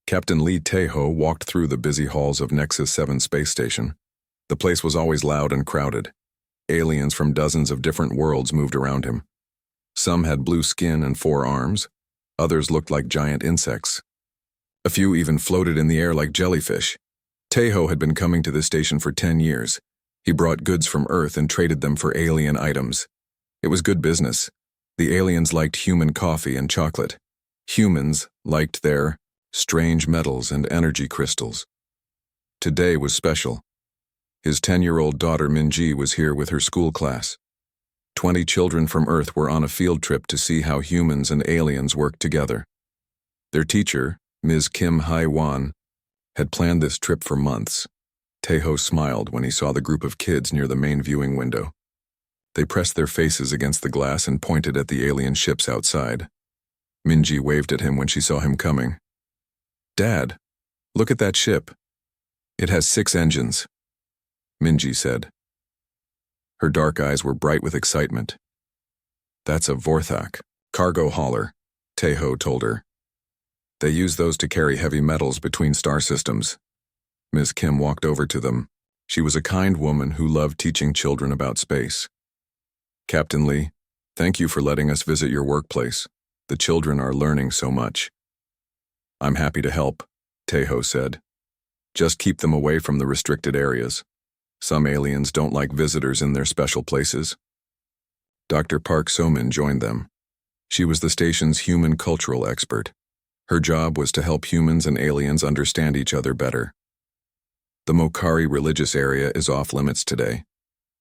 Captain Lee Taeho walked through the busy halls of Nexus 7 space station. The place was always loud and crowded. Aliens from dozens of different worlds moved around him. Some had blue skin and 4 arms. Others looked like giant insects. A few even floated in the air like jellyfish. Taeho had been coming to this station for 10 years. He brought goods from Earth and traded them for alien items. It was good business. The aliens liked human coffee and chocolate. Humans liked their strange metals and energy crystals. Today was special. His 10-year-old daughter Minji was here with her school class. 20 children from Earth were on a field trip to see how humans and aliens work together. Their teacher, Ms. Kim Hai-wan, had planned this trip for months. Taeho smiled when he saw the group of kids near the main viewing window. They pressed their faces against the glass and pointed at the alien ships outside. Minji waved at him when she saw him coming. "Dad, look at that ship. It has 6 engines," Minji said. Her dark eyes were bright with excitement. "That's a Vorthak, cargo hauler," Taeho told her. "They use those to carry heavy metals between star systems." Ms. Kim walked over to them. She was a kind woman who loved teaching children about space. "Captain Lee, thank you for letting us visit your workplace. The children are learning so much." "I'm happy to help," Taeho said. "Just keep them away from the restricted areas. Some aliens don't like visitors in their special places." Dr. Park Somin joined them. She was the station's human cultural expert. Her job was to help humans and aliens understand each other better. "The Mokari religious area is off limits today,"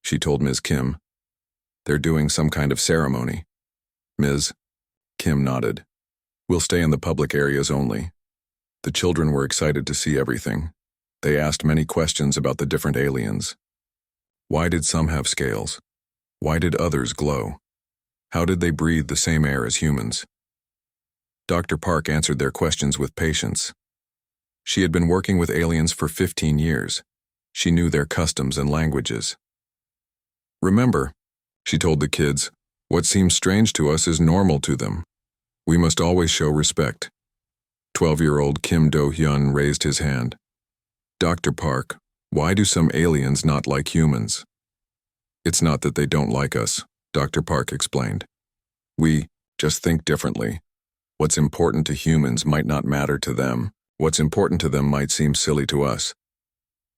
she told Ms. Kim. "They're doing some kind of ceremony." "Ms. Kim nodded. "We'll stay in the public areas only." The children were excited to see everything. They asked many questions about the different aliens. Why did some have scales? Why did others glow? How did they breathe the same air as humans? Dr. Park answered their questions with patience. She had been working with aliens for 15 years. She knew their customs and languages. "Remember," she told the kids, "what seems strange to us is normal to them. We must always show respect." 12-year-old Kim Do-hyun raised his hand. "Dr. Park, why do some aliens not like humans?" "It's not that they don't like us," Dr. Park explained. "We just think differently. What's important to humans might not matter to them. What's important to them might seem silly to us."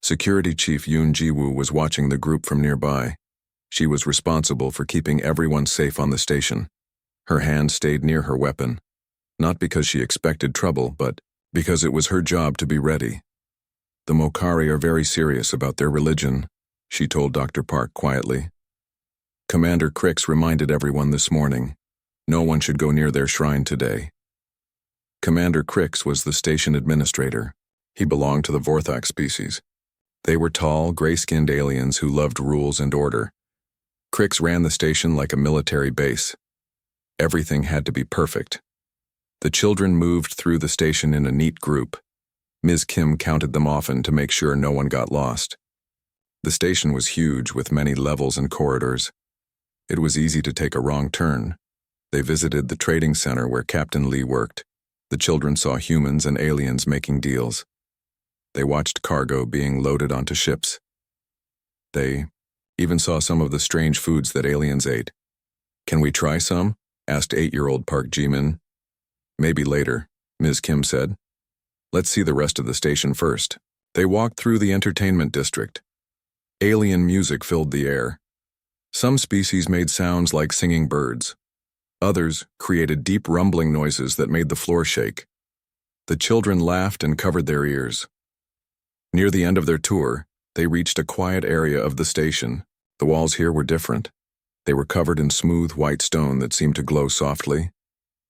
Security Chief Yoon Ji-woo was watching the group from nearby. She was responsible for keeping everyone safe on the station. Her hand stayed near her weapon, not because she expected trouble, but because it was her job to be ready. "The Mokari are very serious about their religion," she told Dr. Park quietly. "Commander Crix reminded everyone this morning. No one should go near their shrine today." Commander Crix was the station administrator. He belonged to the Vorthak species. They were tall, gray-skinned aliens who loved rules and order. Crix ran the station like a military base. Everything had to be perfect. The children moved through the station in a neat group. Ms. Kim counted them often to make sure no one got lost. The station was huge with many levels and corridors. It was easy to take a wrong turn. They visited the trading center where Captain Lee worked. The children saw humans and aliens making deals. They watched cargo being loaded onto ships. They even saw some of the strange foods that aliens ate. "Can we try some?" asked 8-year-old Park Ji-min. "Maybe later," Ms. Kim said. "Let's see the rest of the station first." They walked through the entertainment district. Alien music filled the air. Some species made sounds like singing birds. Others created deep rumbling noises that made the floor shake. The children laughed and covered their ears. Near the end of their tour, they reached a quiet area of the station. The walls here were different. They were covered in smooth white stone that seemed to glow softly.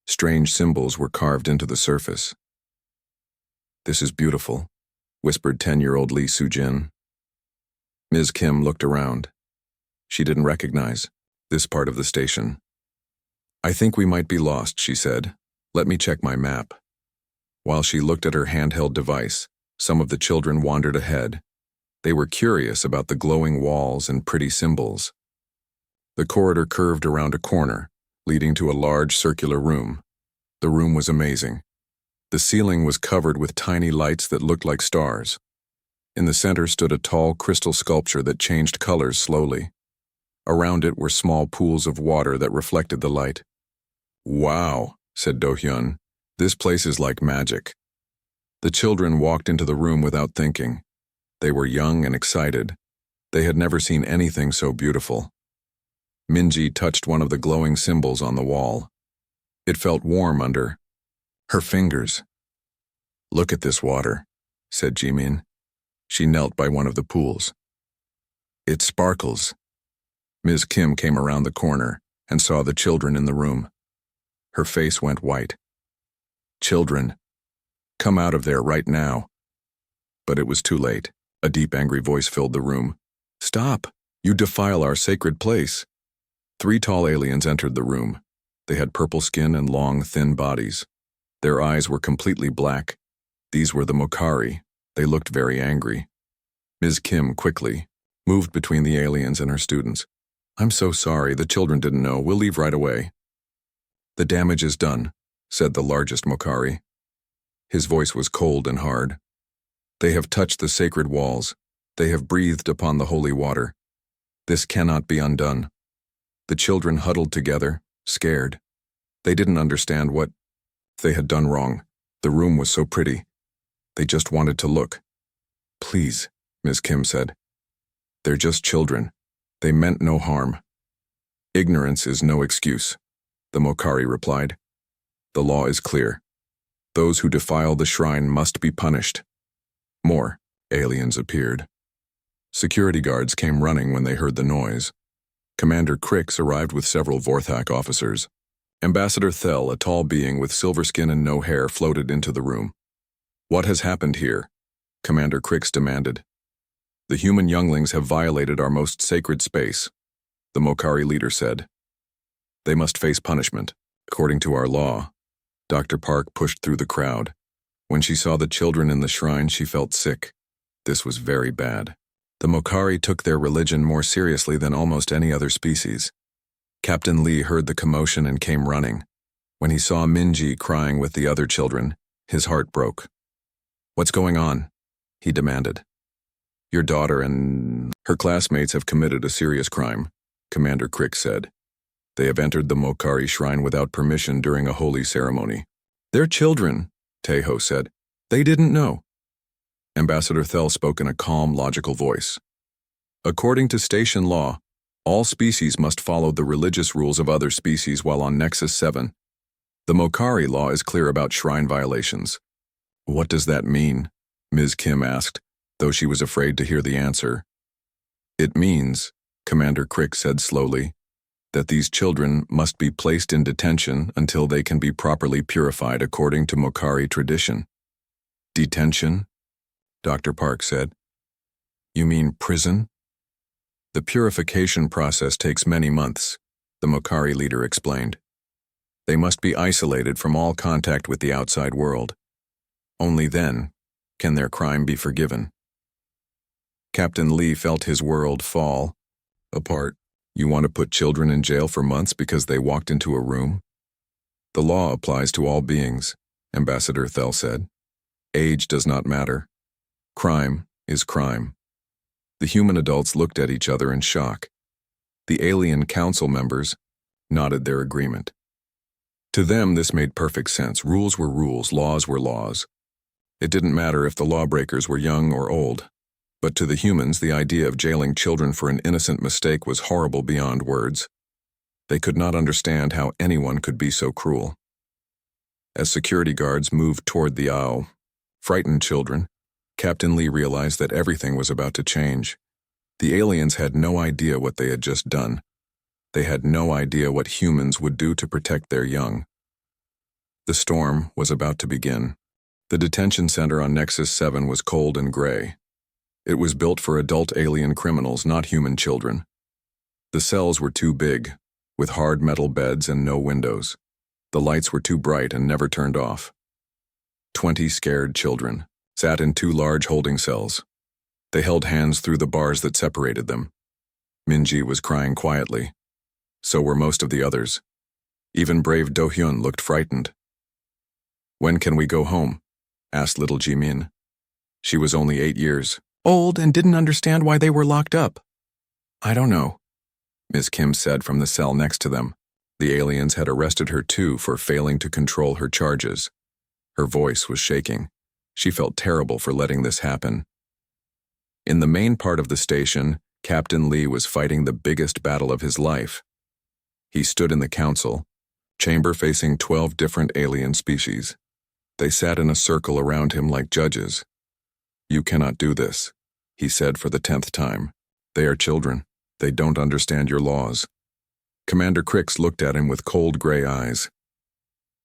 Strange symbols were carved into the surface. "This is beautiful," whispered 10-year-old Lee Soo-jin. Ms. Kim looked around. She didn't recognize this part of the station. "I think we might be lost," she said. "Let me check my map." While she looked at her handheld device, some of the children wandered ahead. They were curious about the glowing walls and pretty symbols. The corridor curved around a corner, leading to a large circular room. The room was amazing. The ceiling was covered with tiny lights that looked like stars. In the center stood a tall crystal sculpture that changed colors slowly. Around it were small pools of water that reflected the light. "Wow," said Do-hyun. "This place is like magic." The children walked into the room without thinking. They were young and excited. They had never seen anything so beautiful. Minji touched one of the glowing symbols on the wall. It felt warm under her fingers. "Look at this water," said Jimin. She knelt by one of the pools. "It sparkles." Ms. Kim came around the corner and saw the children in the room. Her face went white. "Children, come out of there right now." But it was too late. A deep, angry voice filled the room. "Stop! You defile our sacred place." 3 tall aliens entered the room. They had purple skin and long, thin bodies. Their eyes were completely black. These were the Mokari. They looked very angry. Ms. Kim quickly moved between the aliens and her students. "I'm so sorry, the children didn't know. We'll leave right away." "The damage is done," said the largest Mokari. His voice was cold and hard. "They have touched the sacred walls. They have breathed upon the holy water. This cannot be undone." The children huddled together, scared. They didn't understand what they had done wrong. The room was so pretty. They just wanted to look. "Please," Ms. Kim said. "They're just children. They meant no harm." "Ignorance is no excuse," the Mokari replied. "The law is clear. Those who defile the shrine must be punished." More aliens appeared. Security guards came running when they heard the noise. Commander Crix arrived with several Vorthak officers. Ambassador Thel, a tall being with silver skin and no hair, floated into the room. "What has happened here?" Commander Crix demanded. "The human younglings have violated our most sacred space," the Mokari leader said. "They must face punishment, according to our law." Dr. Park pushed through the crowd. When she saw the children in the shrine, she felt sick. This was very bad. The Mokari took their religion more seriously than almost any other species. Captain Lee heard the commotion and came running. When he saw Minji crying with the other children, his heart broke. "What's going on?" he demanded. "Your daughter and her classmates have committed a serious crime," Commander Crick said. "They have entered the Mokari shrine without permission during a holy ceremony." "They're children," Taeho said. "They didn't know." Ambassador Thel spoke in a calm, logical voice. "According to station law, all species must follow the religious rules of other species while on Nexus 7. The Mokari law is clear about shrine violations." "What does that mean?" Ms. Kim asked, though she was afraid to hear the answer. "It means," Commander Crick said slowly, "that these children must be placed in detention until they can be properly purified according to Mokari tradition." "Detention?" Dr. Park said. "You mean prison?" "The purification process takes many months," the Mokari leader explained. "They must be isolated from all contact with the outside world. Only then can their crime be forgiven." Captain Lee felt his world fall apart. "You want to put children in jail for months because they walked into a room?" "The law applies to all beings," Ambassador Thel said. "Age does not matter. Crime is crime." The human adults looked at each other in shock. The alien council members nodded their agreement. To them, this made perfect sense. Rules were rules, laws were laws. It didn't matter if the lawbreakers were young or old. But to the humans, the idea of jailing children for an innocent mistake was horrible beyond words. They could not understand how anyone could be so cruel. As security guards moved toward the aisle, frightened children, Captain Lee realized that everything was about to change. The aliens had no idea what they had just done. They had no idea what humans would do to protect their young. The storm was about to begin. The detention center on Nexus 7 was cold and gray. It was built for adult alien criminals, not human children. The cells were too big, with hard metal beds and no windows. The lights were too bright and never turned off. 20 scared children sat in 2 large holding cells. They held hands through the bars that separated them. Minji was crying quietly. So were most of the others. Even brave Do-hyun looked frightened. When can we go home? Asked little Jimin. She was only 8 years old and didn't understand why they were locked up. I don't know, Ms. Kim said from the cell next to them. The aliens had arrested her too for failing to control her charges. Her voice was shaking. She felt terrible for letting this happen. In the main part of the station, Captain Lee was fighting the biggest battle of his life. He stood in the council chamber facing 12 different alien species. They sat in a circle around him like judges. You cannot do this, he said for the 10th time. They are children. They don't understand your laws. Commander Crix looked at him with cold gray eyes.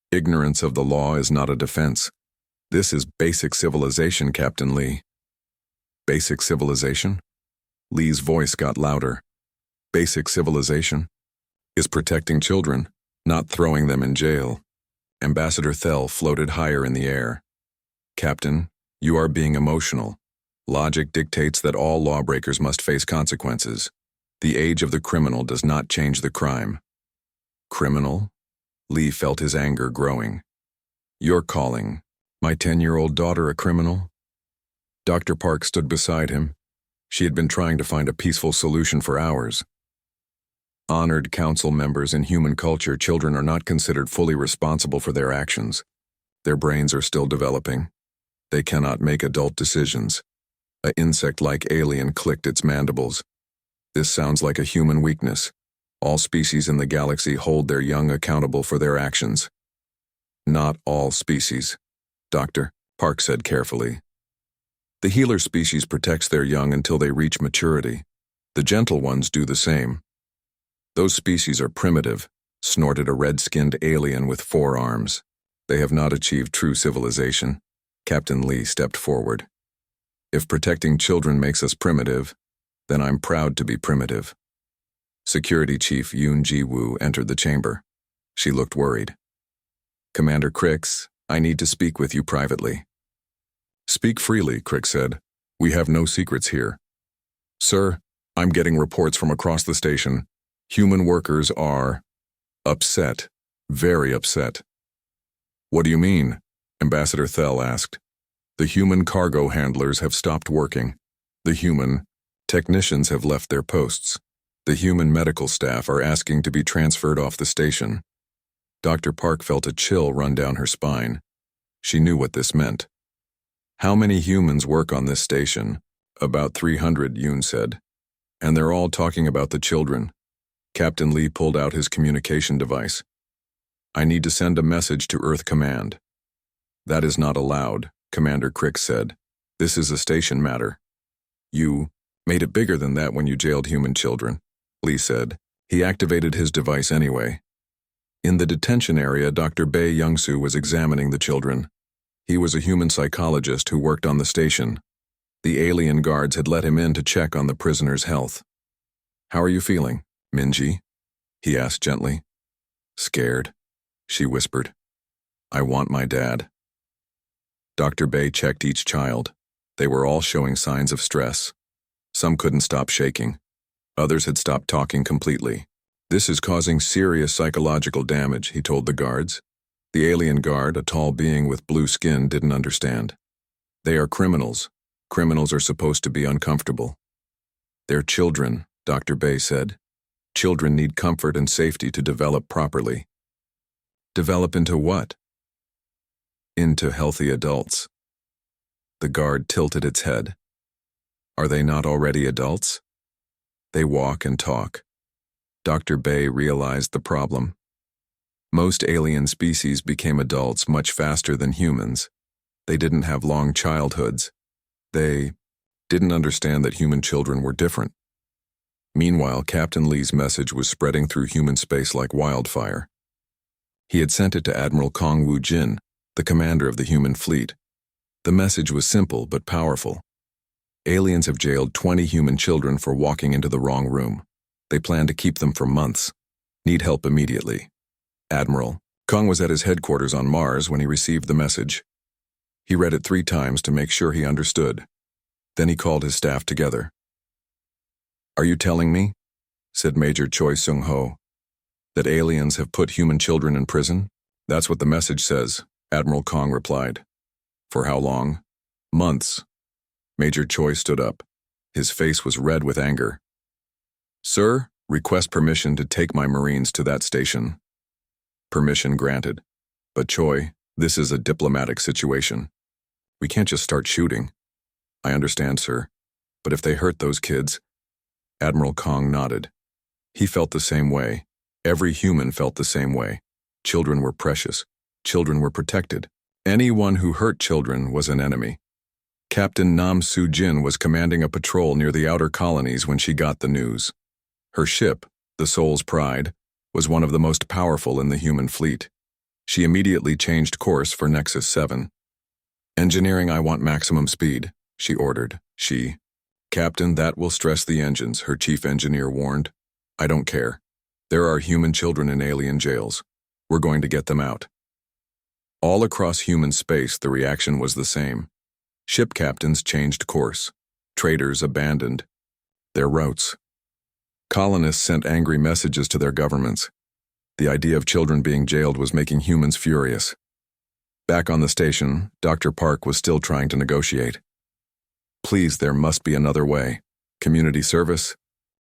Ignorance of the law is not a defense. This is basic civilization, Captain Lee. Basic civilization? Lee's voice got louder. Basic civilization is protecting children, not throwing them in jail. Ambassador Thel floated higher in the air. Captain, you are being emotional. Logic dictates that all lawbreakers must face consequences. The age of the criminal does not change the crime. Criminal? Lee felt his anger growing. You're calling my 10-year-old daughter a criminal? Dr. Park stood beside him. She had been trying to find a peaceful solution for hours. Honored council members in human culture, children are not considered fully responsible for their actions. Their brains are still developing. They cannot make adult decisions. An insect-like alien clicked its mandibles. This sounds like a human weakness. All species in the galaxy hold their young accountable for their actions. Not all species, Dr. Park said carefully. The healer species protects their young until they reach maturity. The gentle ones do the same. Those species are primitive, snorted a red-skinned alien with 4 arms. They have not achieved true civilization. Captain Lee stepped forward. If protecting children makes us primitive, then I'm proud to be primitive. Security Chief Yoon Ji-woo entered the chamber. She looked worried. Commander Crix, I need to speak with you privately. Speak freely, Crix said. We have no secrets here. Sir, I'm getting reports from across the station. Human workers are upset, very upset. What do you mean? Ambassador Thel asked. The human cargo handlers have stopped working. The human technicians have left their posts. The human medical staff are asking to be transferred off the station. Dr. Park felt a chill run down her spine. She knew what this meant. How many humans work on this station? About 300, Yoon said. And they're all talking about the children. Captain Lee pulled out his communication device. I need to send a message to Earth Command. That is not allowed, Commander Crix said. This is a station matter. You made it bigger than that when you jailed human children, Lee said. He activated his device anyway. In the detention area, Dr. Bae Young-soo was examining the children. He was a human psychologist who worked on the station. The alien guards had let him in to check on the prisoner's health. How are you feeling, Minji? He asked gently. Scared, she whispered. I want my dad. Dr. Bae checked each child. They were all showing signs of stress. Some couldn't stop shaking. Others had stopped talking completely. This is causing serious psychological damage, he told the guards. The alien guard, a tall being with blue skin, didn't understand. They are criminals. Criminals are supposed to be uncomfortable. They're children, Dr. Bae said. Children need comfort and safety to develop properly. Develop into what? Into healthy adults. The guard tilted its head. Are they not already adults? They walk and talk. Dr. Bae realized the problem. Most alien species became adults much faster than humans. They didn't have long childhoods. They didn't understand that human children were different. Meanwhile, Captain Lee's message was spreading through human space like wildfire. He had sent it to Admiral Kong Woo-jin, the commander of the human fleet. The message was simple but powerful. Aliens have jailed 20 human children for walking into the wrong room. They plan to keep them for months. Need help immediately. Admiral Kong was at his headquarters on Mars when he received the message. He read it 3 times to make sure he understood. Then he called his staff together. Are you telling me, said Major Choi Sung-ho, that aliens have put human children in prison? That's what the message says, Admiral Kong replied. For how long? Months. Major Choi stood up. His face was red with anger. Sir, request permission to take my Marines to that station. Permission granted. But Choi, this is a diplomatic situation. We can't just start shooting. I understand, sir. But if they hurt those kids... Admiral Kong nodded. He felt the same way. Every human felt the same way. Children were precious. Children were protected. Anyone who hurt children was an enemy. Captain Nam Soo-jin was commanding a patrol near the outer colonies when she got the news. Her ship, the Soul's Pride, was one of the most powerful in the human fleet. She immediately changed course for Nexus 7. Engineering, I want maximum speed, she ordered. Captain, that will stress the engines, her chief engineer warned. I don't care. There are human children in alien jails. We're going to get them out. All across human space, the reaction was the same. Ship captains changed course. Traders abandoned their routes. Colonists sent angry messages to their governments. The idea of children being jailed was making humans furious. Back on the station, Dr. Park was still trying to negotiate. Please, there must be another way. Community service?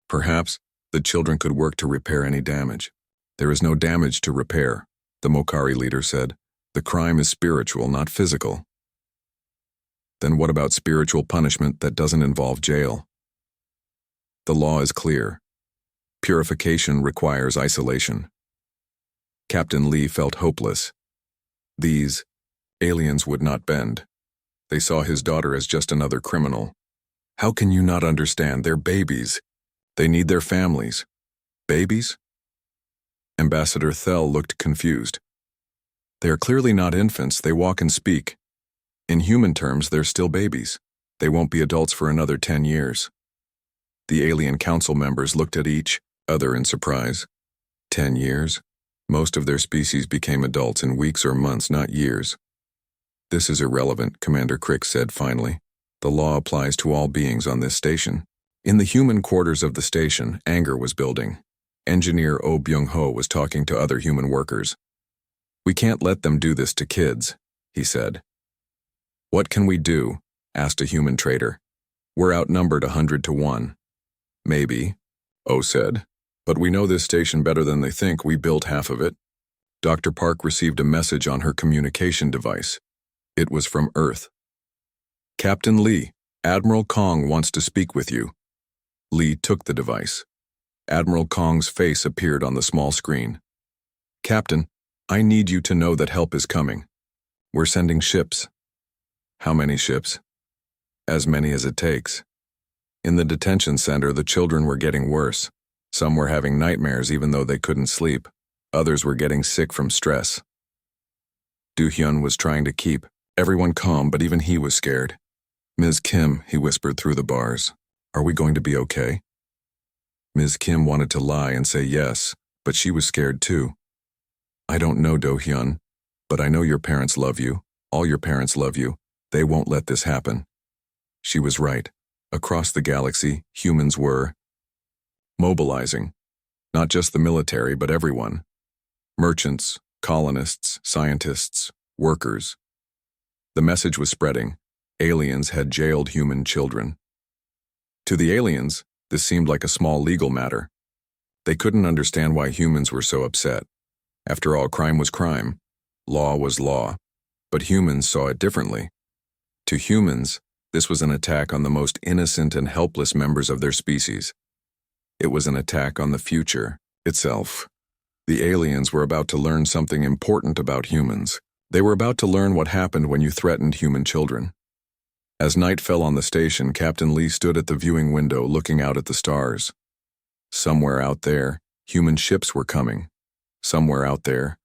Perhaps the children could work to repair any damage. There is no damage to repair, the Mokari leader said. The crime is spiritual, not physical. Then what about spiritual punishment that doesn't involve jail? The law is clear. Purification requires isolation. Captain Lee felt hopeless. These aliens would not bend. They saw his daughter as just another criminal. How can you not understand? They're babies. They need their families. Babies? Ambassador Thel looked confused. They are clearly not infants. They walk and speak. In human terms, they're still babies. They won't be adults for another 10 years. The alien council members looked at each other in surprise. 10 years? Most of their species became adults in weeks or months, not years. This is irrelevant, Commander Crick said finally. The law applies to all beings on this station. In the human quarters of the station, anger was building. Engineer Oh Byung-ho was talking to other human workers. We can't let them do this to kids, he said. What can we do? Asked a human trader. We're outnumbered 100 to 1. Maybe, Oh said. But we know this station better than they think. We built half of it. Dr. Park received a message on her communication device. It was from Earth. Captain Lee, Admiral Kong wants to speak with you. Lee took the device. Admiral Kong's face appeared on the small screen. Captain, I need you to know that help is coming. We're sending ships. How many ships? As many as it takes. In the detention center, the children were getting worse. Some were having nightmares even though they couldn't sleep. Others were getting sick from stress. Do-hyun was trying to keep everyone calm, but even he was scared. Ms. Kim, he whispered through the bars. Are we going to be okay? Ms. Kim wanted to lie and say yes, but she was scared too. I don't know, Do-hyun, but I know your parents love you. All your parents love you. They won't let this happen. She was right. Across the galaxy, humans were mobilizing. Not just the military, but everyone. Merchants, colonists, scientists, workers. The message was spreading. Aliens had jailed human children. To the aliens, this seemed like a small legal matter. They couldn't understand why humans were so upset. After all, crime was crime. Law was law. But humans saw it differently. To humans, this was an attack on the most innocent and helpless members of their species. It was an attack on the future itself. The aliens were about to learn something important about humans. They were about to learn what happened when you threatened human children. As night fell on the station, Captain Lee stood at the viewing window looking out at the stars. Somewhere out there, human ships were coming. Somewhere out there,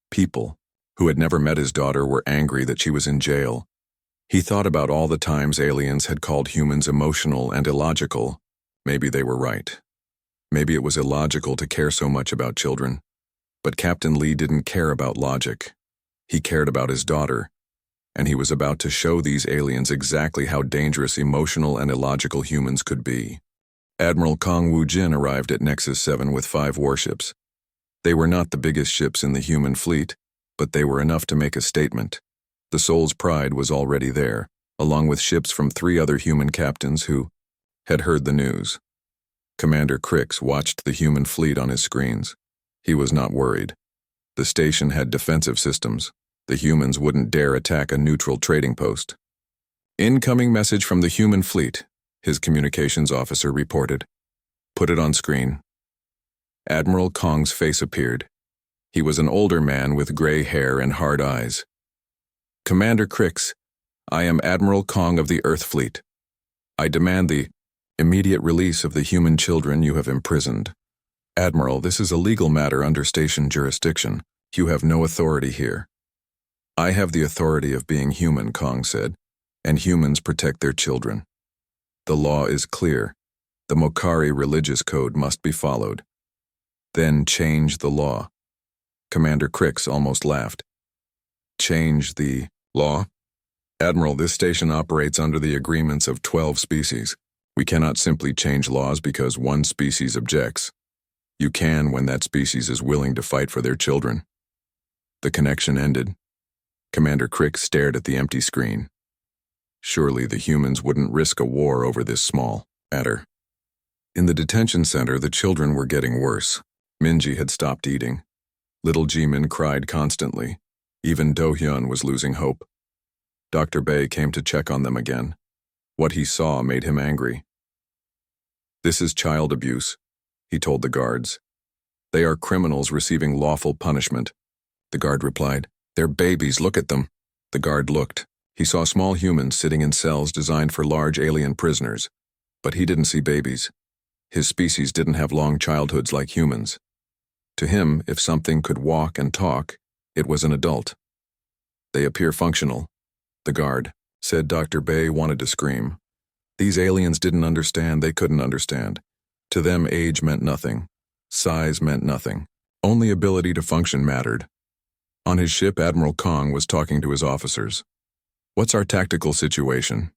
people who had never met his daughter were angry that she was in jail. He thought about all the times aliens had called humans emotional and illogical. Maybe they were right. Maybe it was illogical to care so much about children. But Captain Lee didn't care about logic. He cared about his daughter, and he was about to show these aliens exactly how dangerous emotional and illogical humans could be. Admiral Kong Woo-jin arrived at Nexus 7 with 5 warships. They were not the biggest ships in the human fleet, but they were enough to make a statement. The Soul's Pride was already there, along with ships from 3 other human captains who had heard the news. Commander Crix watched the human fleet on his screens. He was not worried. The station had defensive systems. The humans wouldn't dare attack a neutral trading post. "Incoming message from the human fleet," his communications officer reported. "Put it on screen." Admiral Kong's face appeared. He was an older man with gray hair and hard eyes. "Commander Crix, I am Admiral Kong of the Earth Fleet. I demand the immediate release of the human children you have imprisoned. Admiral, this is a legal matter under station jurisdiction. You have no authority here." "I have the authority of being human," Kong said, "and humans protect their children. The law is clear. The Mokari religious code must be followed." "Then change the law." Commander Crix almost laughed. "Change the law? Admiral, this station operates under the agreements of 12 species. We cannot simply change laws because one species objects. You can when that species is willing to fight for their children." The connection ended. Commander Crix stared at the empty screen. Surely the humans wouldn't risk a war over this small matter. In the detention center, the children were getting worse. Minji had stopped eating. Little Jimin cried constantly. Even Do-hyun was losing hope. Dr. Bei came to check on them again. What he saw made him angry. "This is child abuse," he told the guards. "They are criminals receiving lawful punishment." The guard replied, "They're babies, look at them." The guard looked. He saw small humans sitting in cells designed for large alien prisoners. But he didn't see babies. His species didn't have long childhoods like humans. To him, if something could walk and talk, it was an adult. "They appear functional," the guard said. Dr. Bei wanted to scream. These aliens didn't understand, they couldn't understand. To them, age meant nothing. Size meant nothing. Only ability to function mattered. On his ship, Admiral Kong was talking to his officers. "What's our tactical situation?"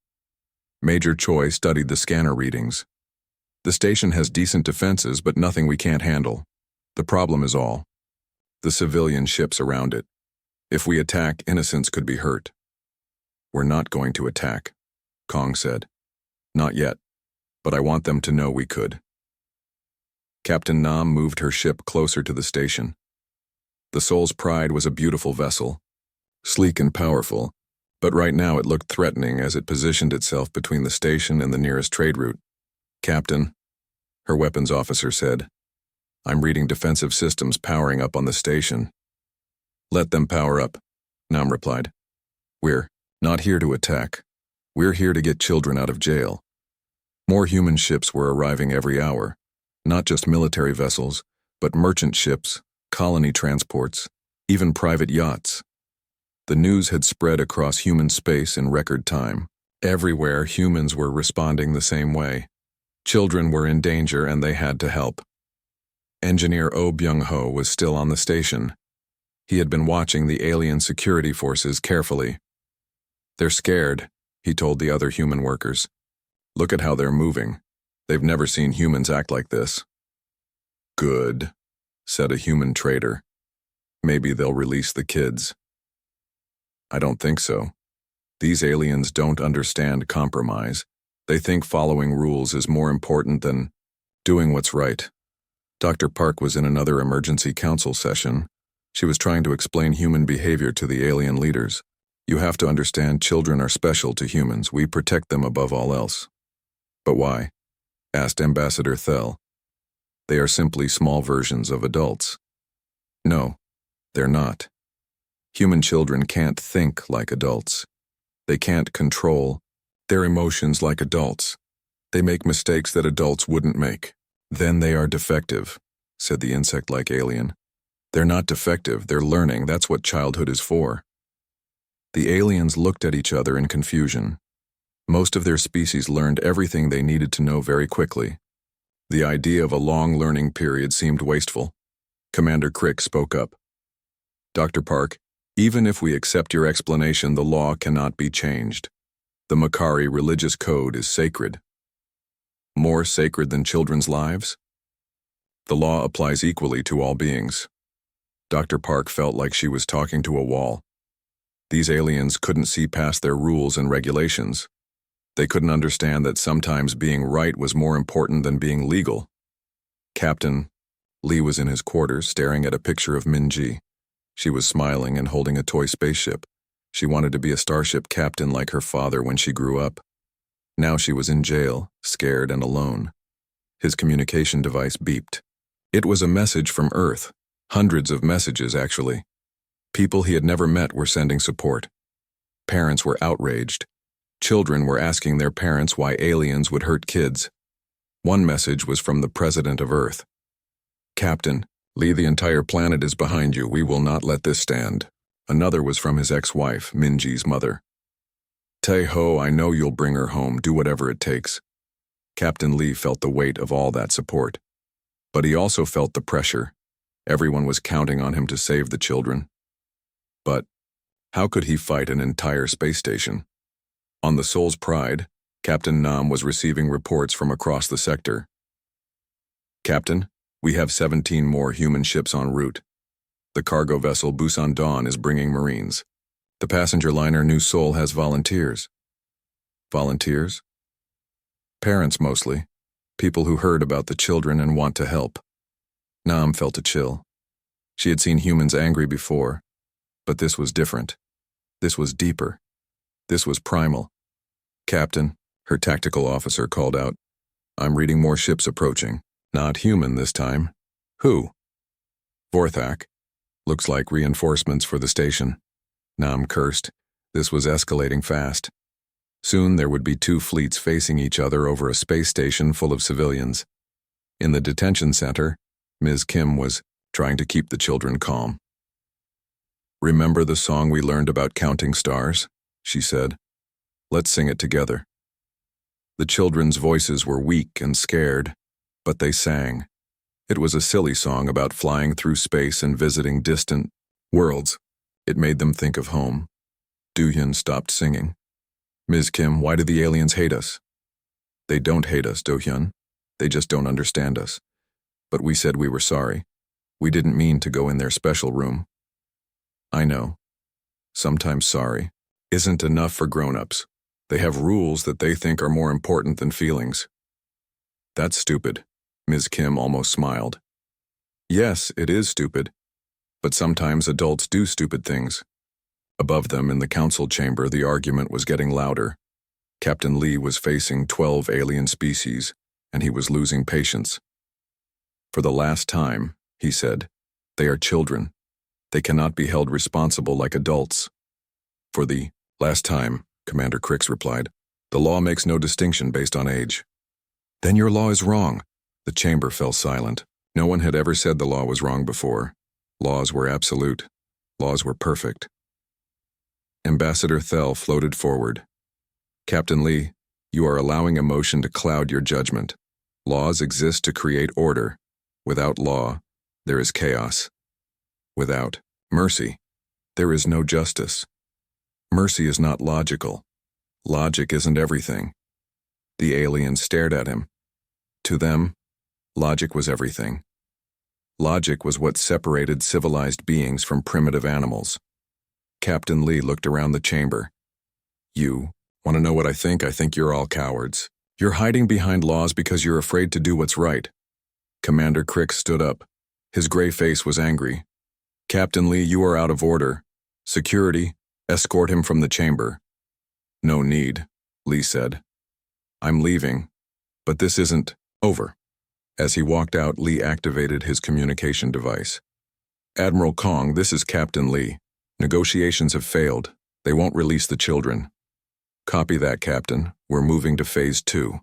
Major Choi studied the scanner readings. "The station has decent defenses, but nothing we can't handle. The problem is all the civilian ships around it. If we attack, innocents could be hurt." "We're not going to attack," Kong said. "Not yet, but I want them to know we could." Captain Nam moved her ship closer to the station. The Soul's Pride was a beautiful vessel, sleek and powerful, but right now it looked threatening as it positioned itself between the station and the nearest trade route. "Captain," her weapons officer said, "I'm reading defensive systems powering up on the station." "Let them power up," Nam replied. "We're not here to attack. We're here to get children out of jail." More human ships were arriving every hour, not just military vessels, but merchant ships, colony transports, even private yachts. The news had spread across human space in record time. Everywhere, humans were responding the same way. Children were in danger and they had to help. Engineer Oh Byung-ho was still on the station. He had been watching the alien security forces carefully. "They're scared," he told the other human workers. "Look at how they're moving. They've never seen humans act like this." "Good," said a human trader. "Maybe they'll release the kids." "I don't think so. These aliens don't understand compromise. They think following rules is more important than doing what's right." Dr. Park was in another emergency council session. She was trying to explain human behavior to the alien leaders. "You have to understand, children are special to humans. We protect them above all else." "But why?" asked Ambassador Thel. "They are simply small versions of adults." "No, they're not. Human children can't think like adults. They can't control their emotions like adults. They make mistakes that adults wouldn't make." "Then they are defective," said the insect-like alien. "They're not defective, they're learning. That's what childhood is for." The aliens looked at each other in confusion. Most of their species learned everything they needed to know very quickly. The idea of a long learning period seemed wasteful. Commander Crick spoke up. "Dr. Park, even if we accept your explanation, the law cannot be changed. The Mokari religious code is sacred." "More sacred than children's lives?" "The law applies equally to all beings." Dr. Park felt like she was talking to a wall. These aliens couldn't see past their rules and regulations. They couldn't understand that sometimes being right was more important than being legal. Captain Lee was in his quarters, staring at a picture of Minji. She was smiling and holding a toy spaceship. She wanted to be a starship captain like her father when she grew up. Now she was in jail, scared and alone. His communication device beeped. It was a message from Earth. Hundreds of messages, actually. People he had never met were sending support. Parents were outraged. Children were asking their parents why aliens would hurt kids. One message was from the President of Earth. Captain Lee, the entire planet is behind you. We will not let this stand. Another was from his ex-wife, Minji's mother. Tae-ho, I know you'll bring her home. Do whatever it takes. Captain Lee felt the weight of all that support. But he also felt the pressure. Everyone was counting on him to save the children. But how could he fight an entire space station? On the Soul's Pride, Captain Nam was receiving reports from across the sector. Captain, we have 17 more human ships en route. The cargo vessel Busan Dawn is bringing Marines. The passenger liner New Seoul has volunteers. Volunteers? Parents mostly. People who heard about the children and want to help. Nam felt a chill. She had seen humans angry before, but this was different. This was deeper. This was primal. Captain, her tactical officer called out, I'm reading more ships approaching. Not human this time. Who? Vorthak. Looks like reinforcements for the station. Nam cursed. This was escalating fast. Soon there would be two fleets facing each other over a space station full of civilians. In the detention center, Ms. Kim was trying to keep the children calm. Remember the song we learned about counting stars? She said. Let's sing it together. The children's voices were weak and scared, but they sang. It was a silly song about flying through space and visiting distant worlds. It made them think of home. Do-hyun stopped singing. Ms. Kim, why do the aliens hate us? They don't hate us, Do-hyun. They just don't understand us. But we said we were sorry. We didn't mean to go in their special room. I know. Sometimes sorry isn't enough for grown-ups. They have rules that they think are more important than feelings. That's stupid. Ms. Kim almost smiled. Yes, it is stupid. But sometimes adults do stupid things. Above them in the council chamber, the argument was getting louder. Captain Lee was facing 12 alien species, and he was losing patience. For the last time, he said, they are children. They cannot be held responsible like adults. For the last time, Commander Crix replied, the law makes no distinction based on age. Then your law is wrong. The chamber fell silent. No one had ever said the law was wrong before. Laws were absolute. Laws were perfect. Ambassador Thel floated forward. Captain Lee, you are allowing emotion to cloud your judgment. Laws exist to create order. Without law, there is chaos. Without mercy, there is no justice. Mercy is not logical. Logic isn't everything. The aliens stared at him. To them, logic was everything. Logic was what separated civilized beings from primitive animals. Captain Lee looked around the chamber. You want to know what I think? I think you're all cowards. You're hiding behind laws because you're afraid to do what's right. Commander Crix stood up. His gray face was angry. Captain Lee, you are out of order. Security, escort him from the chamber. No need, Lee said. I'm leaving, but this isn't over. As he walked out, Lee activated his communication device. Admiral Kong, this is Captain Lee. Negotiations have failed. They won't release the children. Copy that, Captain. We're moving to Phase 2.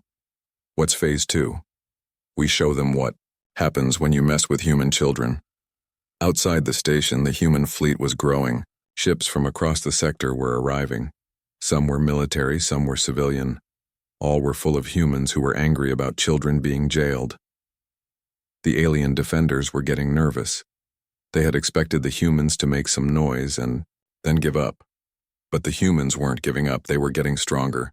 What's Phase 2? We show them what happens when you mess with human children. Outside the station, the human fleet was growing. Ships from across the sector were arriving. Some were military, some were civilian. All were full of humans who were angry about children being jailed. The alien defenders were getting nervous. They had expected the humans to make some noise and then give up. But the humans weren't giving up, they were getting stronger.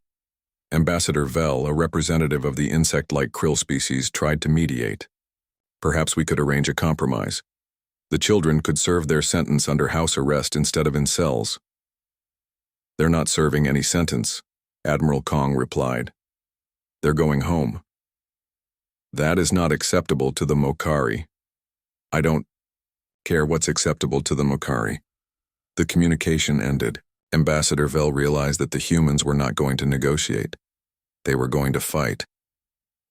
Ambassador Vel, a representative of the insect-like krill species, tried to mediate. Perhaps we could arrange a compromise. The children could serve their sentence under house arrest instead of in cells. "They're not serving any sentence," Admiral Kong replied. "They're going home." "That is not acceptable to the Mokari." "I don't care what's acceptable to the Mokari." The communication ended. Ambassador Vel realized that the humans were not going to negotiate. They were going to fight.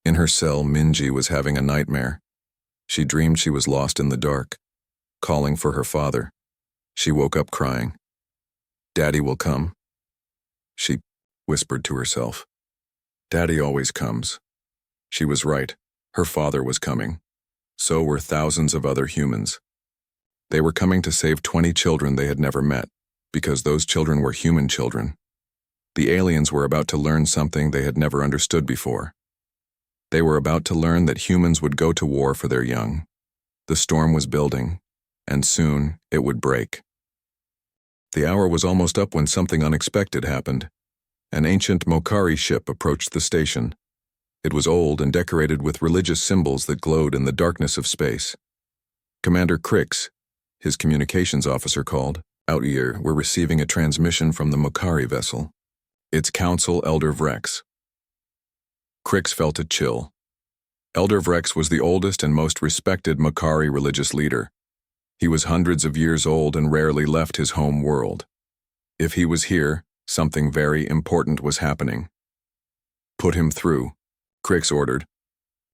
In her cell, Minji was having a nightmare. She dreamed she was lost in the dark, calling for her father. She woke up crying. "Daddy will come," she whispered to herself. Daddy always comes. She was right. Her father was coming. So were thousands of other humans. They were coming to save 20 children they had never met, because those children were human children. The aliens were about to learn something they had never understood before. They were about to learn that humans would go to war for their young. The storm was building, and soon it would break. The hour was almost up when something unexpected happened. An ancient Mokari ship approached the station. It was old and decorated with religious symbols that glowed in the darkness of space. Commander Crix, his communications officer, called. "Out here, we're receiving a transmission from the Mokari vessel. It's Council Elder Vrex." Crix felt a chill. Elder Vrex was the oldest and most respected Mokari religious leader. He was hundreds of years old and rarely left his home world. If he was here, something very important was happening. "Put him through," Crix ordered.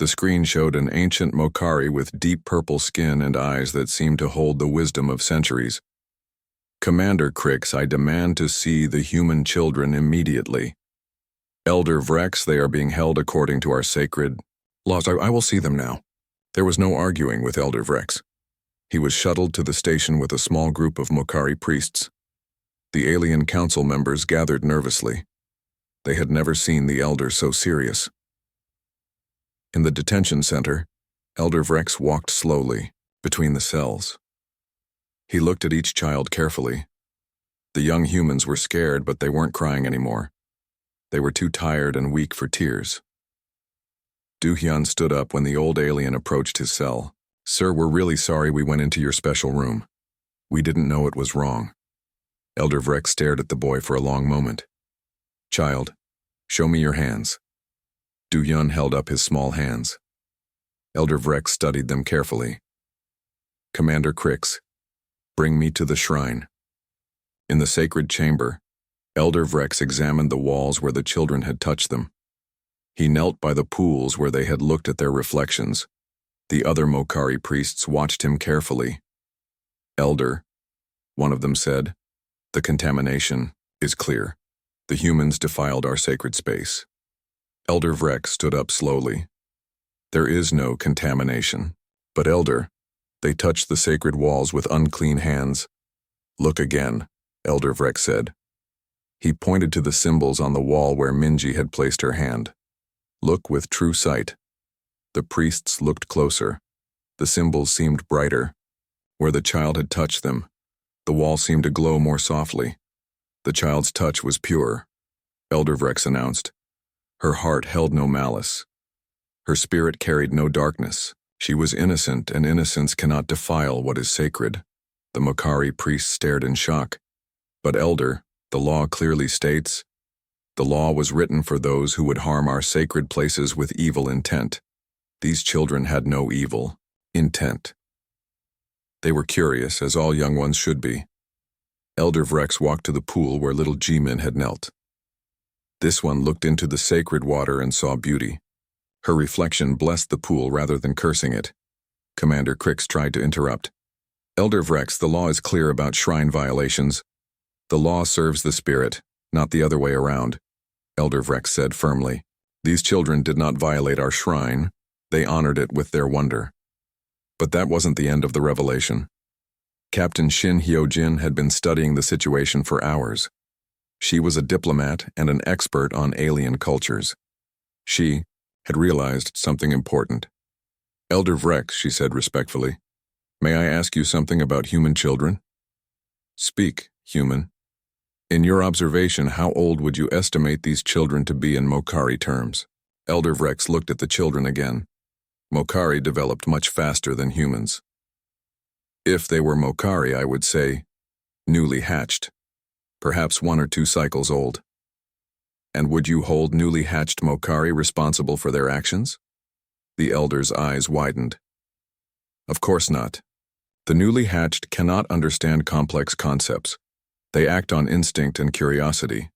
The screen showed an ancient Mokari with deep purple skin and eyes that seemed to hold the wisdom of centuries. "Commander Crix, I demand to see the human children immediately." "Elder Vrex, they are being held according to our sacred laws." I will see them now." There was no arguing with Elder Vrex. He was shuttled to the station with a small group of Mokari priests. The alien council members gathered nervously. They had never seen the elder so serious. In the detention center, Elder Vrex walked slowly between the cells. He looked at each child carefully. The young humans were scared, but they weren't crying anymore. They were too tired and weak for tears. Du-hyun stood up when the old alien approached his cell. "Sir, we're really sorry we went into your special room. We didn't know it was wrong." Elder Vrex stared at the boy for a long moment. "Child, show me your hands." Du-hyun held up his small hands. Elder Vrex studied them carefully. "Commander Crix, bring me to the shrine." In the sacred chamber, Elder Vrex examined the walls where the children had touched them. He knelt by the pools where they had looked at their reflections. The other Mokari priests watched him carefully. "Elder," one of them said, "the contamination is clear. The humans defiled our sacred space." Elder Vrex stood up slowly. "There is no contamination. But Elder, they touched the sacred walls with unclean hands." "Look again," Elder Vrex said. He pointed to the symbols on the wall where Minji had placed her hand. "Look with true sight." The priests looked closer. The symbols seemed brighter. Where the child had touched them, the wall seemed to glow more softly. The child's touch was pure, Elder Vrex announced. Her heart held no malice. Her spirit carried no darkness. She was innocent, and innocence cannot defile what is sacred. The Mokari priest stared in shock. "But Elder, the law clearly states, the law was written for those who would harm our sacred places with evil intent. These children had no evil intent." They were curious, as all young ones should be. Elder Vrex walked to the pool where little Jimin had knelt. This one looked into the sacred water and saw beauty. Her reflection blessed the pool rather than cursing it. Commander Crix tried to interrupt. "Elder Vrex, the law is clear about shrine violations. The law serves the spirit, not the other way around," Elder Vrex said firmly. "These children did not violate our shrine. They honored it with their wonder." But that wasn't the end of the revelation. Captain Shin Hyojin had been studying the situation for hours. She was a diplomat and an expert on alien cultures. She had realized something important. "Elder Vrex," she said respectfully, "may I ask you something about human children?" "Speak, human. In your observation, how old would you estimate these children to be in Mokari terms?" Elder Vrex looked at the children again. Mokari developed much faster than humans. If they were Mokari, I would say newly hatched, perhaps 1 or 2 cycles old. And would you hold newly hatched Mokari responsible for their actions? The elder's eyes widened. Of course not. The newly hatched cannot understand complex concepts. They act on instinct and curiosity.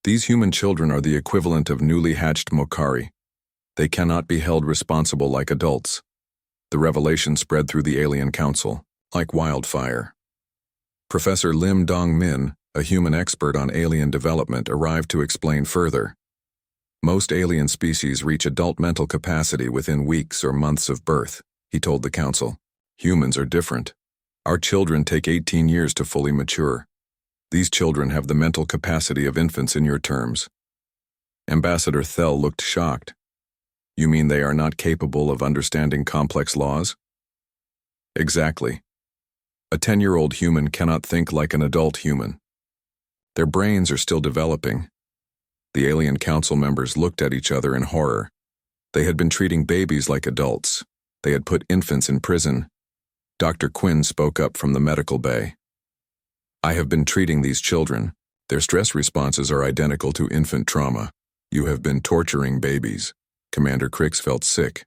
These human children are the equivalent of newly hatched Mokari. They cannot be held responsible like adults. The revelation spread through the alien council, like wildfire. Professor Lim Dong-min, a human expert on alien development, arrived to explain further. Most alien species reach adult mental capacity within weeks or months of birth, he told the council. Humans are different. Our children take 18 years to fully mature. These children have the mental capacity of infants in your terms. Ambassador Thel looked shocked. You mean they are not capable of understanding complex laws? Exactly. A 10-year-old human cannot think like an adult human. Their brains are still developing. The alien council members looked at each other in horror. They had been treating babies like adults. They had put infants in prison. Dr. Quinn spoke up from the medical bay. I have been treating these children. Their stress responses are identical to infant trauma. You have been torturing babies. Commander Crix felt sick.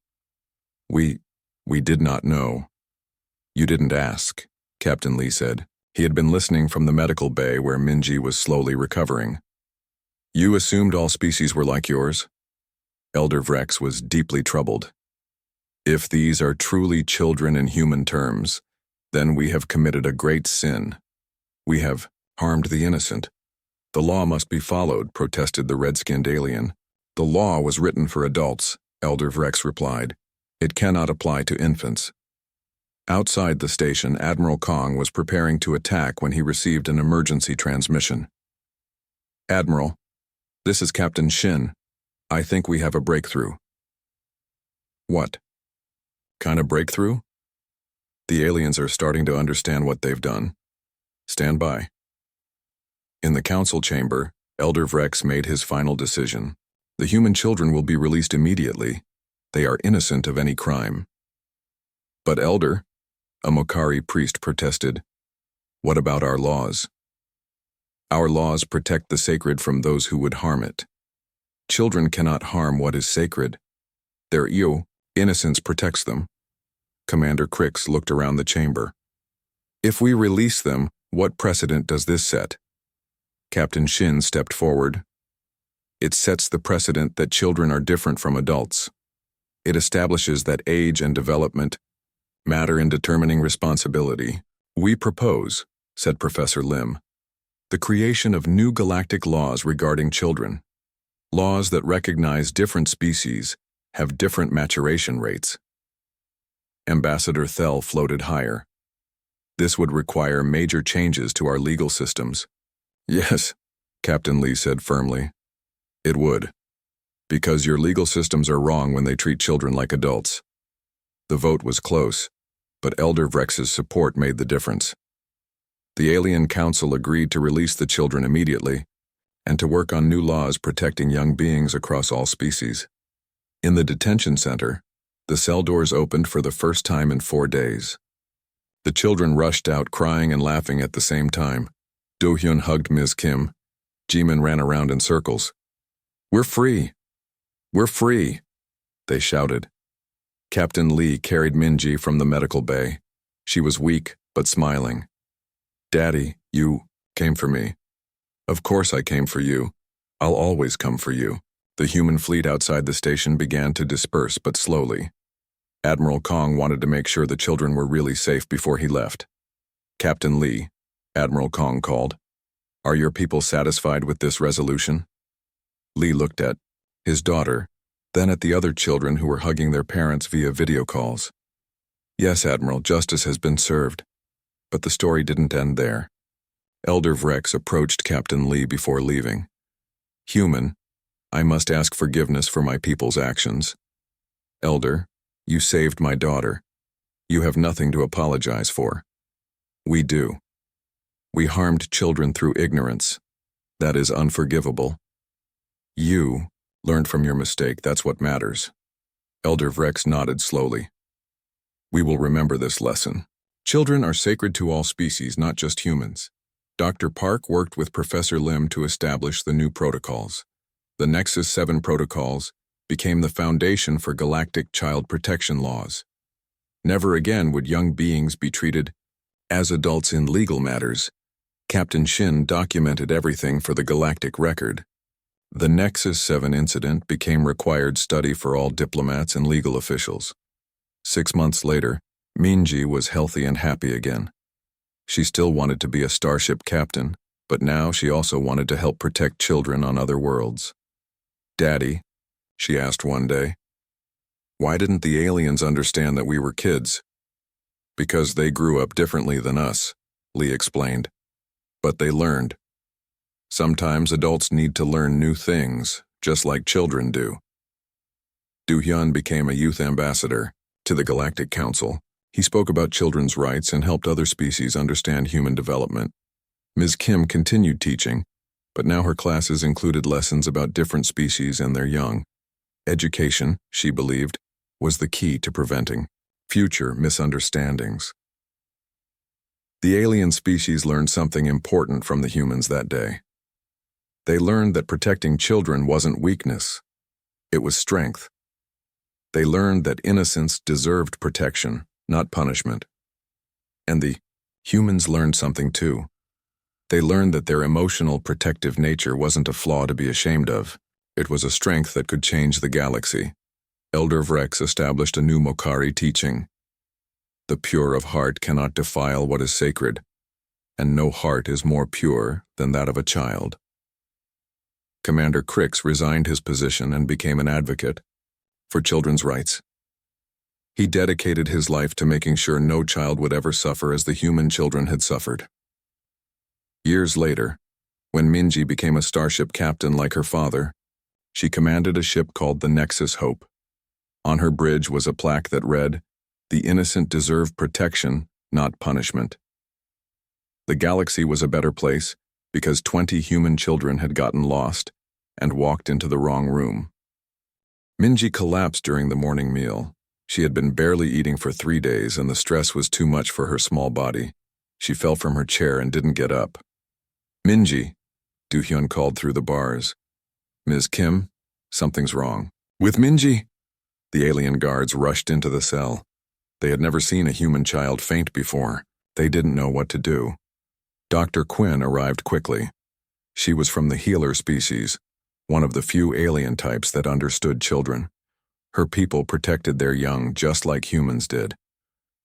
We did not know. You didn't ask, Captain Lee said. He had been listening from the medical bay where Minji was slowly recovering. You assumed all species were like yours? Elder Vrex was deeply troubled. If these are truly children in human terms, then we have committed a great sin. We have harmed the innocent. The law must be followed, protested the red-skinned alien. The law was written for adults, Elder Vrex replied. It cannot apply to infants. Outside the station, Admiral Kong was preparing to attack when he received an emergency transmission. Admiral, this is Captain Shin. I think we have a breakthrough. What? Kind of breakthrough? The aliens are starting to understand what they've done. Stand by. In the council chamber, Elder Vrex made his final decision. The human children will be released immediately. They are innocent of any crime. But Elder, a Mokari priest protested, what about our laws? Our laws protect the sacred from those who would harm it. Children cannot harm what is sacred. Their innocence protects them. Commander Crix looked around the chamber. If we release them, what precedent does this set? Captain Shin stepped forward. It sets the precedent that children are different from adults. It establishes that age and development matter in determining responsibility. We propose, said Professor Lim, the creation of new galactic laws regarding children. Laws that recognize different species have different maturation rates. Ambassador Thel floated higher. This would require major changes to our legal systems. Yes, Captain Lee said firmly. It would. Because your legal systems are wrong when they treat children like adults. The vote was close, but Elder Vrex's support made the difference. The Alien Council agreed to release the children immediately and to work on new laws protecting young beings across all species. In the detention center, the cell doors opened for the first time in 4 days. The children rushed out crying and laughing at the same time. Do-hyun hugged Ms. Kim. Jimin ran around in circles. We're free! We're free! They shouted. Captain Lee carried Minji from the medical bay. She was weak, but smiling. Daddy, you came for me. Of course I came for you. I'll always come for you. The human fleet outside the station began to disperse, but slowly. Admiral Kong wanted to make sure the children were really safe before he left. Captain Lee, Admiral Kong called. Are your people satisfied with this resolution? Lee looked at his daughter, then at the other children who were hugging their parents via video calls. Yes, Admiral, justice has been served. But the story didn't end there. Elder Vrex approached Captain Lee before leaving. Human, I must ask forgiveness for my people's actions. Elder, you saved my daughter. You have nothing to apologize for. We do. We harmed children through ignorance. That is unforgivable. You learned from your mistake, that's what matters. Elder Vrex nodded slowly. We will remember this lesson. Children are sacred to all species, not just humans. Dr. Park worked with Professor Lim to establish the new protocols. The Nexus 7 protocols became the foundation for galactic child protection laws. Never again would young beings be treated as adults in legal matters. Captain Shin documented everything for the galactic record. The Nexus 7 incident became required study for all diplomats and legal officials. 6 months later, Minji was healthy and happy again. She still wanted to be a starship captain, but now she also wanted to help protect children on other worlds. "Daddy," she asked one day, "why didn't the aliens understand that we were kids?" "Because they grew up differently than us," Lee explained. "But they learned. Sometimes adults need to learn new things, just like children do." Do-hyun became a youth ambassador to the Galactic Council. He spoke about children's rights and helped other species understand human development. Ms. Kim continued teaching, but now her classes included lessons about different species and their young. Education, she believed, was the key to preventing future misunderstandings. The alien species learned something important from the humans that day. They learned that protecting children wasn't weakness, it was strength. They learned that innocence deserved protection, not punishment. And the humans learned something too. They learned that their emotional, protective nature wasn't a flaw to be ashamed of. It was a strength that could change the galaxy. Elder Vrex established a new Mokari teaching. The pure of heart cannot defile what is sacred, and no heart is more pure than that of a child. Commander Crix resigned his position and became an advocate for children's rights. He dedicated his life to making sure no child would ever suffer as the human children had suffered. Years later, when Minji became a starship captain like her father, she commanded a ship called the Nexus Hope. On her bridge was a plaque that read, "The innocent deserve protection, not punishment." The galaxy was a better place because 20 human children had gotten lost and walked into the wrong room. Minji collapsed during the morning meal. She had been barely eating for 3 days and the stress was too much for her small body. She fell from her chair and didn't get up. "Minji," Do-hyun called through the bars. "Ms. Kim, something's wrong." "With Minji?" The alien guards rushed into the cell. They had never seen a human child faint before. They didn't know what to do. Dr. Quinn arrived quickly. She was from the healer species, one of the few alien types that understood children. Her people protected their young just like humans did.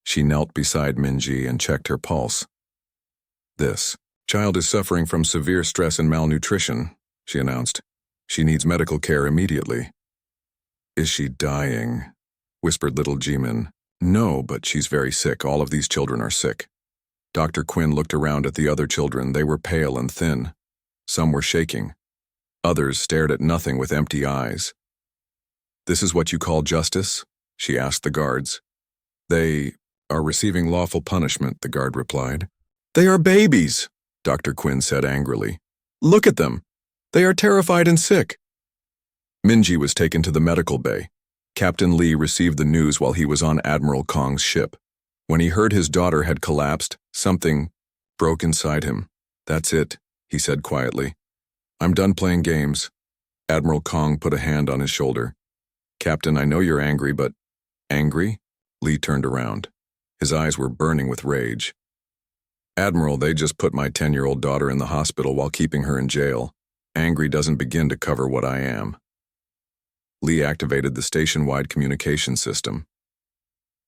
She knelt beside Minji and checked her pulse. "This child is suffering from severe stress and malnutrition," she announced. "She needs medical care immediately." "Is she dying?" whispered little Jimin. "No, but she's very sick. All of these children are sick." Dr. Quinn looked around at the other children. They were pale and thin. Some were shaking. Others stared at nothing with empty eyes. "This is what you call justice?" she asked the guards. "They are receiving lawful punishment," the guard replied. "They are babies," Dr. Quinn said angrily. "Look at them. They are terrified and sick." Minji was taken to the medical bay. Captain Lee received the news while he was on Admiral Kong's ship. When he heard his daughter had collapsed, something broke inside him. "That's it," he said quietly. "I'm done playing games." Admiral Kong put a hand on his shoulder. "Captain, I know you're angry, but—" "Angry?" Lee turned around. His eyes were burning with rage. "Admiral, they just put my 10-year-old daughter in the hospital while keeping her in jail. Angry doesn't begin to cover what I am." Lee activated the station-wide communication system.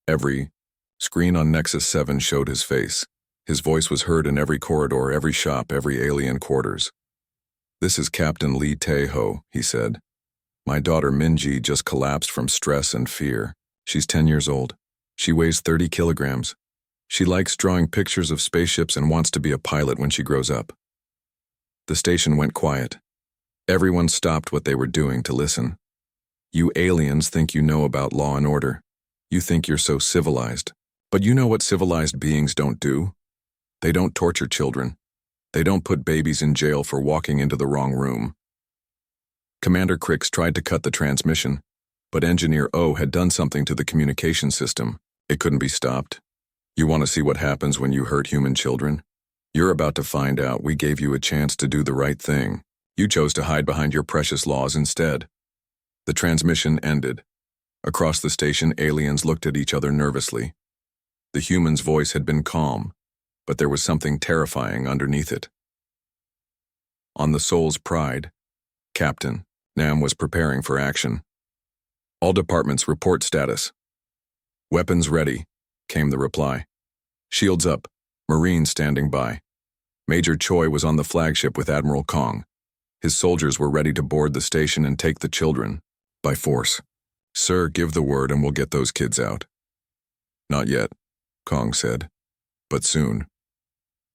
Every screen on Nexus 7 showed his face. His voice was heard in every corridor, every shop, every alien quarters. "This is Captain Lee Tae-ho," he said. "My daughter Minji just collapsed from stress and fear. She's 10 years old. She weighs 30 kilograms. She likes drawing pictures of spaceships and wants to be a pilot when she grows up." The station went quiet. Everyone stopped what they were doing to listen. "You aliens think you know about law and order. You think you're so civilized. But you know what civilized beings don't do? They don't torture children. They don't put babies in jail for walking into the wrong room." Commander Crix tried to cut the transmission, but Engineer O had done something to the communication system. It couldn't be stopped. You want to see what happens when you hurt human children? You're about to find out. We gave you a chance to do the right thing. You chose to hide behind your precious laws instead. The transmission ended. Across the station, aliens looked at each other nervously. The human's voice had been calm, but there was something terrifying underneath it. On the Soul's Pride, Captain Nam was preparing for action. All departments report status. Weapons ready, came the reply. Shields up, Marines standing by. Major Choi was on the flagship with Admiral Kong. His soldiers were ready to board the station and take the children, by force. Sir, give the word and we'll get those kids out. Not yet, Kong said, but soon.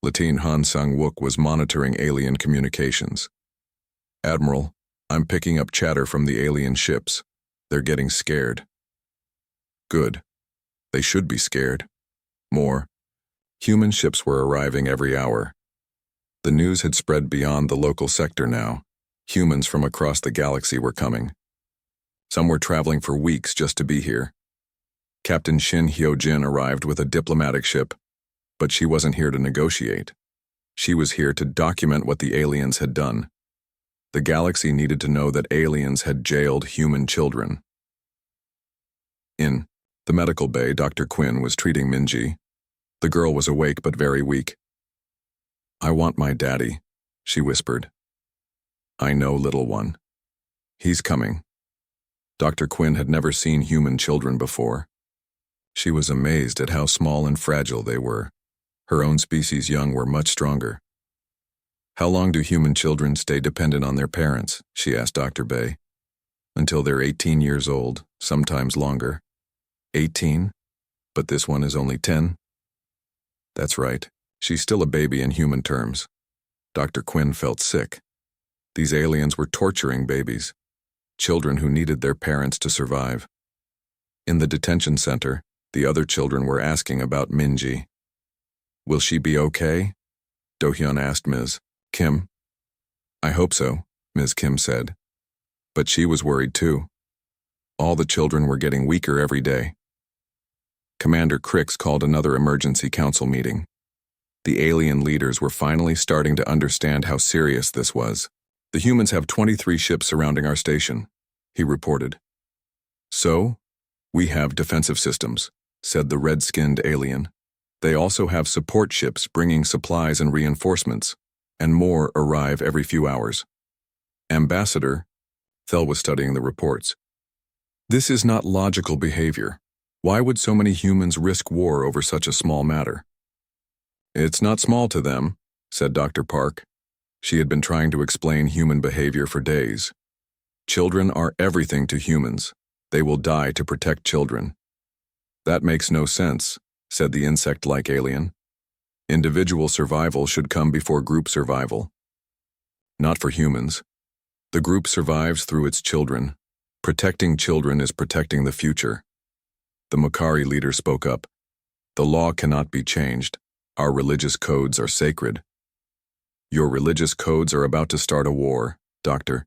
Lieutenant Han Sang-wook was monitoring alien communications. Admiral, I'm picking up chatter from the alien ships. They're getting scared. Good. They should be scared. More. Human ships were arriving every hour. The news had spread beyond the local sector now. Humans from across the galaxy were coming. Some were traveling for weeks just to be here. Captain Shin Hyo-jin arrived with a diplomatic ship, but she wasn't here to negotiate. She was here to document what the aliens had done. The galaxy needed to know that aliens had jailed human children. In the medical bay, Dr. Quinn was treating Minji. The girl was awake but very weak. I want my daddy, she whispered. I know, little one. He's coming. Dr. Quinn had never seen human children before. She was amazed at how small and fragile they were. Her own species' young were much stronger. How long do human children stay dependent on their parents? She asked Dr. Bay. Until they're 18 years old, sometimes longer. 18? But this one is only 10? That's right. She's still a baby in human terms. Dr. Quinn felt sick. These aliens were torturing babies, children who needed their parents to survive. In the detention center, the other children were asking about Minji. Will she be okay? Do-hyun asked Ms. Kim. I hope so, Ms. Kim said. But she was worried too. All the children were getting weaker every day. Commander Crix called another emergency council meeting. The alien leaders were finally starting to understand how serious this was. The humans have 23 ships surrounding our station, he reported. So, we have defensive systems, said the red-skinned alien. They also have support ships bringing supplies and reinforcements, and more arrive every few hours. Ambassador, Thel was studying the reports. This is not logical behavior. Why would so many humans risk war over such a small matter? It's not small to them, said Dr. Park. She had been trying to explain human behavior for days. Children are everything to humans. They will die to protect children. That makes no sense, said the insect-like alien. Individual survival should come before group survival. Not for humans. The group survives through its children. Protecting children is protecting the future. The Makari leader spoke up. The law cannot be changed. Our religious codes are sacred. Your religious codes are about to start a war, Doctor.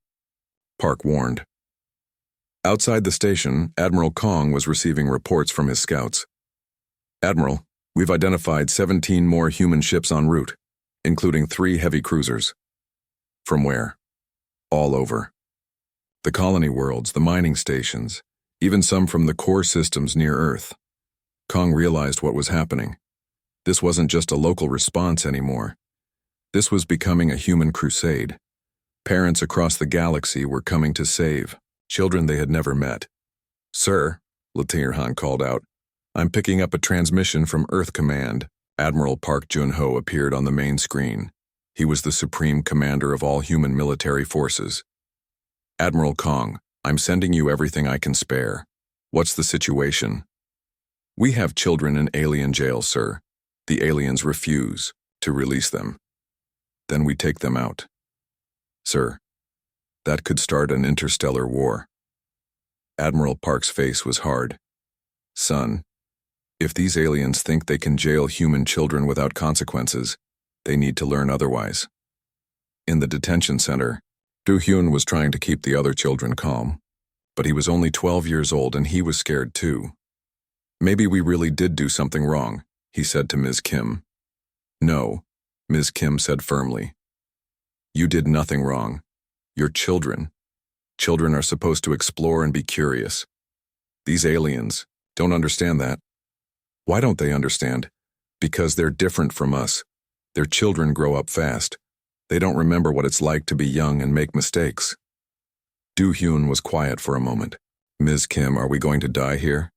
Park warned. Outside the station, Admiral Kong was receiving reports from his scouts. Admiral, we've identified 17 more human ships en route, including 3 heavy cruisers. From where? All over. The colony worlds, the mining stations, even some from the core systems near Earth. Kong realized what was happening. This wasn't just a local response anymore. This was becoming a human crusade. Parents across the galaxy were coming to save children they had never met. Sir, Lieutenant Han called out, I'm picking up a transmission from Earth Command. Admiral Park Jun-ho appeared on the main screen. He was the supreme commander of all human military forces. Admiral Kong, I'm sending you everything I can spare. What's the situation? We have children in alien jail, sir. The aliens refuse to release them. Then we take them out. Sir, that could start an interstellar war. Admiral Park's face was hard. Son, if these aliens think they can jail human children without consequences, they need to learn otherwise. In the detention center, Do-hyun was trying to keep the other children calm, but he was only 12 years old and he was scared too. Maybe we really did do something wrong, he said to Ms. Kim. No, Ms. Kim said firmly. You did nothing wrong. You're children. Children are supposed to explore and be curious. These aliens don't understand that. Why don't they understand? Because they're different from us. Their children grow up fast. They don't remember what it's like to be young and make mistakes. Do-hyun was quiet for a moment. Ms. Kim, are we going to die here?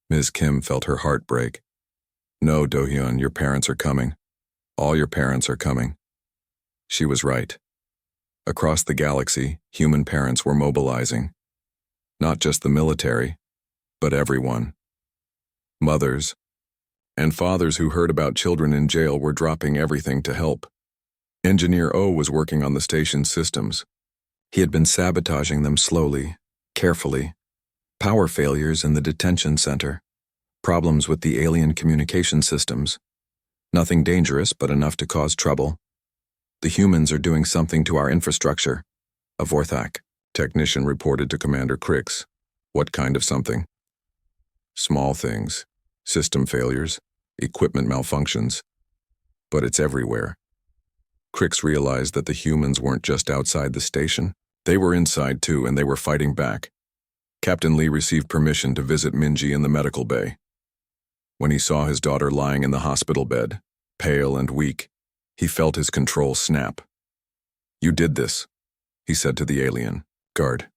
Ms. Kim felt her heart break. No, Do-hyun, your parents are coming. All your parents are coming. She was right. Across the galaxy, human parents were mobilizing. Not just the military, but everyone. Mothers and fathers who heard about children in jail were dropping everything to help. Engineer O was working on the station's systems. He had been sabotaging them slowly, carefully. Power failures in the detention center. Problems with the alien communication systems. Nothing dangerous, but enough to cause trouble. The humans are doing something to our infrastructure. A Vorthak technician reported to Commander Crix. What kind of something? Small things. System failures. Equipment malfunctions. But it's everywhere. Crix realized that the humans weren't just outside the station. They were inside too, and they were fighting back. Captain Lee received permission to visit Minji in the medical bay. When he saw his daughter lying in the hospital bed, pale and weak, he felt his control snap. You did this, he said to the alien guard.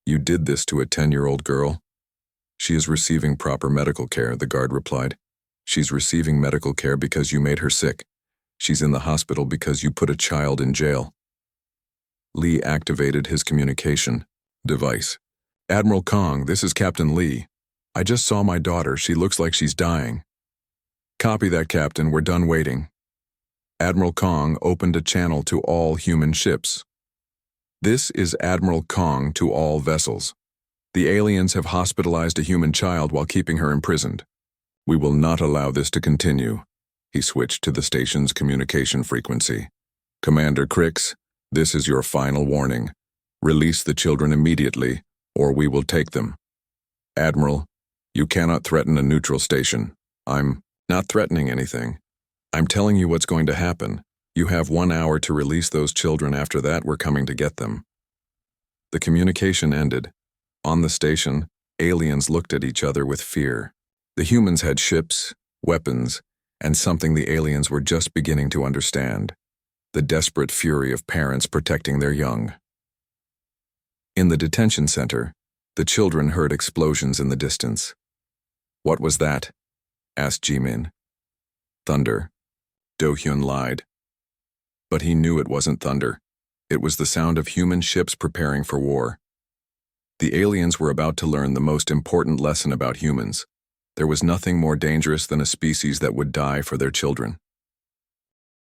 You did this to a 10-year-old girl? She is receiving proper medical care, the guard replied. She's receiving medical care because you made her sick. She's in the hospital because you put a child in jail. Lee activated his communication device. Admiral Kong, this is Captain Lee. I just saw my daughter. She looks like she's dying. Copy that, Captain. We're done waiting. Admiral Kong opened a channel to all human ships. This is Admiral Kong to all vessels. The aliens have hospitalized a human child while keeping her imprisoned. We will not allow this to continue. He switched to the station's communication frequency. Commander Crix, this is your final warning. Release the children immediately, or we will take them. Admiral, you cannot threaten a neutral station. I'm not threatening anything. I'm telling you what's going to happen. You have 1 hour to release those children. After that, we're coming to get them. The communication ended. On the station, aliens looked at each other with fear. The humans had ships, weapons, and something the aliens were just beginning to understand. The desperate fury of parents protecting their young. In the detention center, the children heard explosions in the distance. What was that? Asked Jimin. Thunder. Do-hyun lied. But he knew it wasn't thunder. It was the sound of human ships preparing for war. The aliens were about to learn the most important lesson about humans. There was nothing more dangerous than a species that would die for their children.